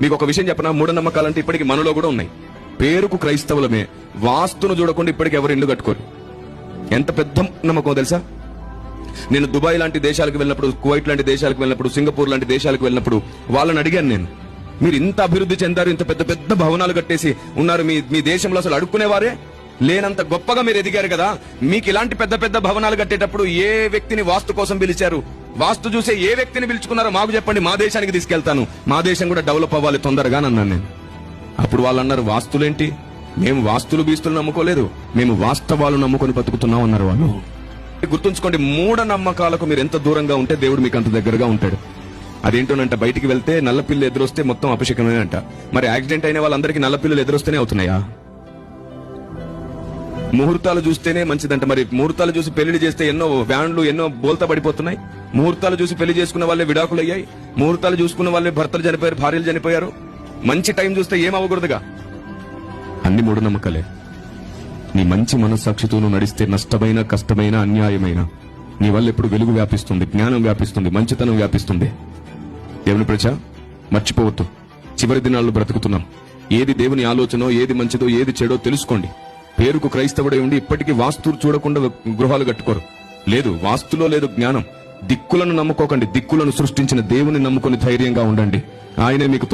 మీకు ఒక విషయం చెప్పనా, మూఢనమ్మకాలంటే ఇప్పటికి మనలో కూడా ఉన్నాయి. పేరుకు క్రైస్తవులమే, వాస్తును చూడకుండా ఇప్పటికి ఎవరు ఇల్లు కట్టుకోరు. ఎంత పెద్ద నమ్మకం తెలుసా? నేను దుబాయ్ లాంటి దేశాలకు వెళ్ళినప్పుడు, కువైట్ లాంటి దేశాలకు వెళ్ళినప్పుడు, సింగపూర్ లాంటి దేశాలకు వెళ్ళినప్పుడు వాళ్ళని అడిగాను నేను, మీరు ఇంత అభివృద్ధి చెందారు, ఇంత పెద్ద పెద్ద భవనాలు కట్టేసి ఉన్నారు, మీ దేశంలో అసలు అడుక్కునేవారే లేనంత గొప్పగా మీరు ఎదిగారు కదా, మీకు ఇలాంటి పెద్ద పెద్ద భవనాలు కట్టేటప్పుడు ఏ వ్యక్తిని వాస్తు కోసం పిలిచారు, వాస్తు చూసే ఏ వ్యక్తిని పిలుచుకున్నారో మాకు చెప్పండి, మా దేశానికి తీసుకెళ్తాను, మా దేశం కూడా డెవలప్ అవ్వాలి తొందరగా అన్నాను నేను. అప్పుడు వాళ్ళు అన్నారు, వాస్తులేంటి, మేము వాస్తులు బీస్తులు నమ్ముకోలేదు, మేము వాస్తవాలు నమ్ముకొని బతుకుతున్నాం అన్నారు వాళ్ళు. గుర్తుంచుకోండి, మూఢ నమ్మకాలకు మీరు ఎంత దూరంగా ఉంటే దేవుడు మీకు అంత దగ్గరగా ఉంటాడు. అదేంటోనంట, బయటికి వెళ్తే నల్లపిల్లి ఎదురొస్తే మొత్తం అపశకమే అంట. మరి యాక్సిడెంట్ అయిన వాళ్ళందరికీ నల్లపిల్లలు ఎదురొస్తేనే అవుతున్నాయా? ముహూర్తాలు చూస్తేనే మంచిదంట. మరి ముహూర్తాలు చూసి పెళ్లి చేస్తే ఎన్నో వ్యాన్లు ఎన్నో బోల్తా పడిపోతున్నాయి. ముహూర్తాలు చూసి పెళ్లి చేసుకున్న వాళ్ళే విడాకులు అయ్యాయి. ముహూర్తాలు చూసుకున్న వాళ్ళే భర్తలు చనిపోయారు, భార్యలు చనిపోయారు. మంచి టైం చూస్తే ఏం అవ్వకూడదుగా. అన్ని మూఢనమ్మకాలే. నీ మంచి మనస్సాక్షితో నడిస్తే నష్టమైన, కష్టమైన, అన్యాయమైన నీ వల్ల ఎప్పుడు వెలుగు వ్యాపిస్తుంది, జ్ఞానం వ్యాపిస్తుంది, మంచితనం వ్యాపిస్తుంది. దేవుని ప్రజ మర్చిపోవద్దు, చివరి దినాల్లో బ్రతుకుతున్నాం. ఏది దేవుని ఆలోచనో, ఏది మంచిదో, ఏది చెడో తెలుసుకోండి. పేరుకు క్రైస్తవుడై ఉండి ఇప్పటికీ వాస్తులు చూడకుండా గృహాలు కట్టుకోరు. లేదు, వాస్తులో లేదు జ్ఞానం. దిక్కులను నమ్ముకోకండి, దిక్కులను సృష్టించిన దేవుని నమ్ముకొని ధైర్యంగా ఉండండి. ఆయనే మీకు